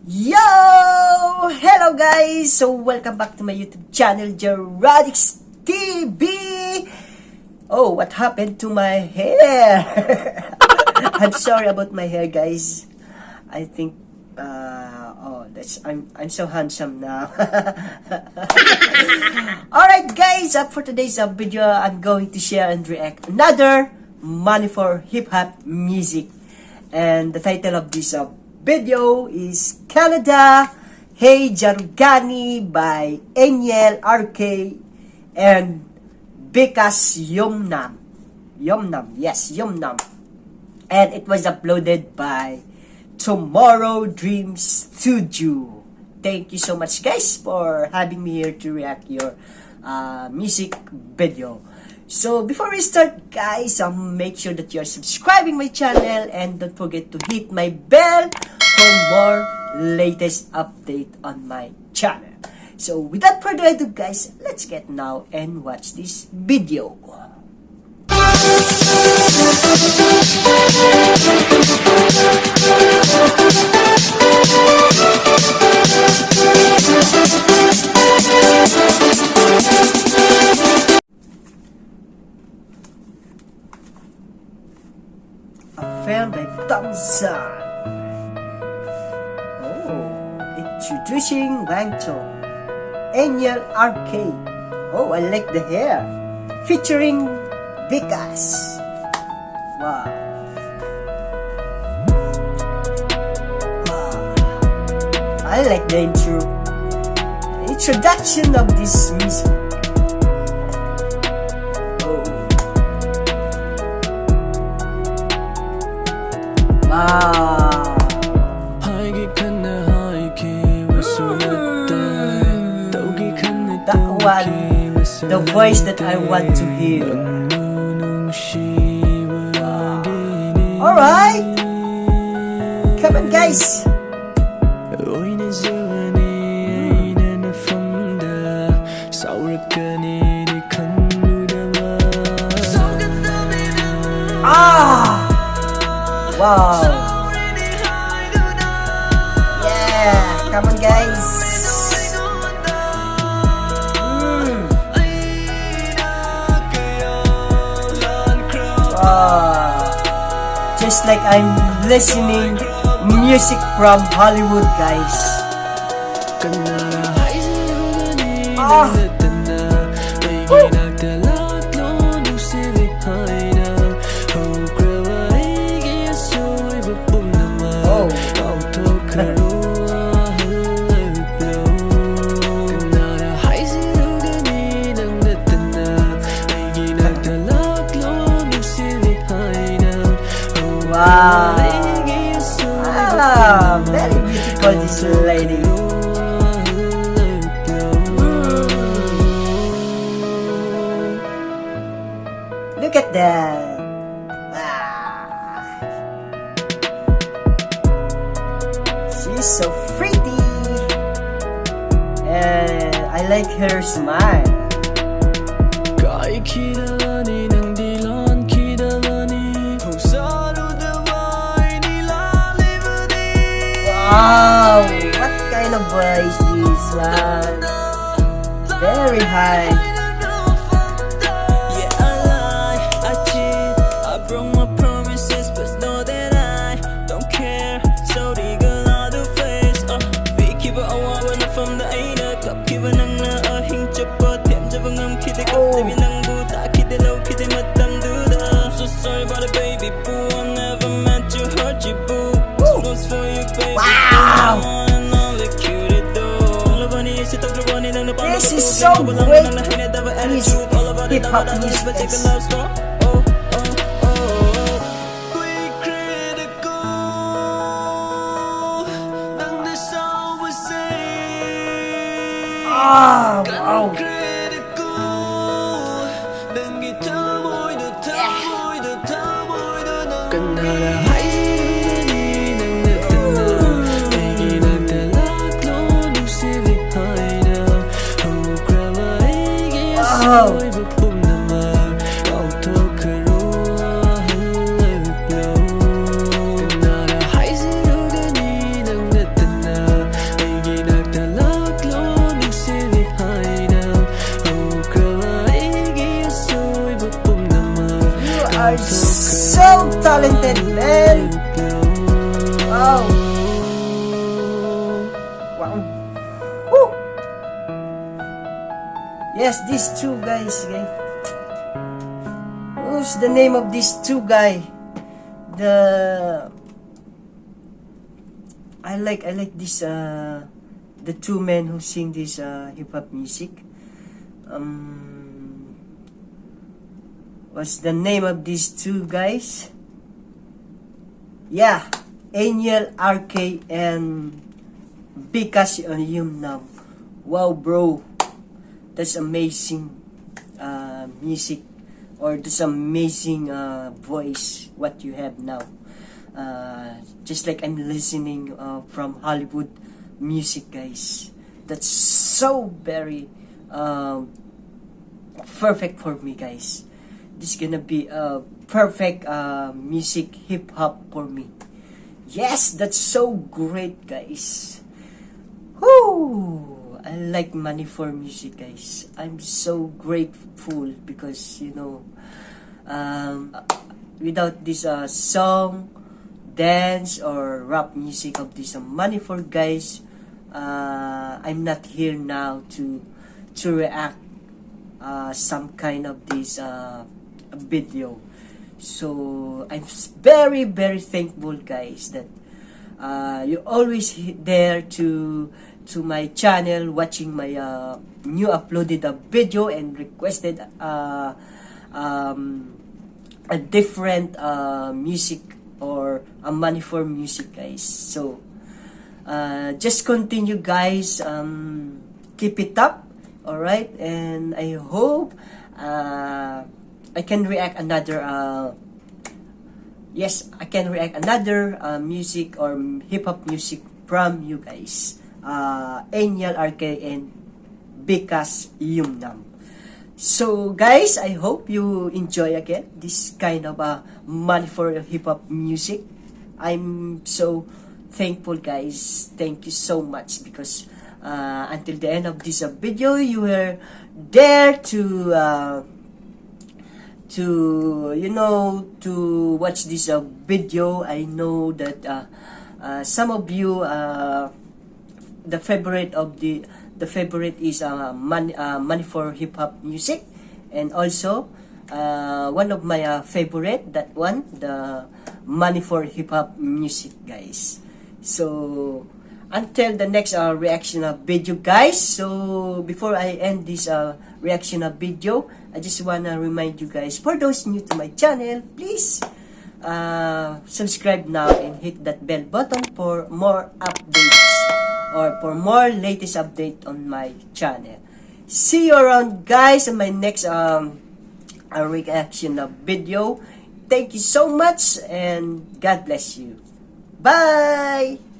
Yo! Hello guys! So welcome back to my YouTube channel, Jerodix TV! Oh, what happened to my hair? I'm sorry about my hair, guys. I think I'm so handsome now. Alright guys, for today's video, I'm going to share and react another Manipur hip-hop music. And the title of this video is Kanada Haijarugani by Aniel, RK, and Bikaz Yumnam. Yumnam. And it was uploaded by Tomorrow Dream Studio. Thank you so much guys for having me here to react your music video. So before we start guys, make sure that you're subscribing my channel and don't forget to hit my bell for more latest update on my channel. So without further ado guys, let's get now and watch this video. Film by Thompson. Introducing Wangcho, Aniel, RK. Oh, I like the hair. Featuring Bikaz. Wow. I like the introduction of this music. Wow. That one, the voice that I want to hear. Alright. Come on guys. Wow. Yeah, come on guys. Wow. Just like I'm listening music from Hollywood guys. Wow. Very beautiful this lady. Look at that. She's so pretty. And I like her smile. Wow, what kind of voice is this one? Very high. Yeah, I lie, I cheat, I broke my promises, but know that I don't care. So they got out of face. We keep it all when I'm from the Ada Club. Keep it on the hing chop, but them jabang am kid up. They be nang buta, kid low, kid madam do that. I'm so sorry about it, baby boo. I never meant to hurt you, boo. For you, baby. Wow! This is so great music, hip-hop music. Wow! Yes, these two guys, okay? Who's the name of these two guy? I like this the two men who sing this hip hop music. What's the name of these two guys? Yeah, Aniel, RK, and Bikaz Yumnam. Wow, bro, that's amazing music, or this amazing voice what you have now. Just like I'm listening from Hollywood music, guys. That's so very perfect for me, guys. This is gonna be a perfect music hip hop for me. Yes, that's so great, guys. Whoo! I like Manipur music, guys. I'm so grateful because without this song, dance, or rap music of this Manipur guys, I'm not here now to react some kind of this video. So I'm very very thankful, guys, that you always there to my channel, watching my new uploaded video and requested a different music or a Manipur music, guys. So just continue, guys, keep it up, all right, and I hope I can react another I can react another music or hip hop music from you guys, Aniel, RK, and Bikaz Yumnam. So guys, I hope you enjoy again this kind of Manipur hip hop music. I'm so thankful, guys. Thank you so much because until the end of this video, you were there to watch this video. I know that some of you the favorite is Manipur hip hop music, and also one of my favorite, that one, the Manipur hip hop music, guys. So until the next reaction video, guys. So before I end this reaction video, I just wanna remind you guys, for those new to my channel, please subscribe now and hit that bell button for more updates or for more latest update on my channel. See you around, guys, in my next reaction video. Thank you so much and God bless you. Bye.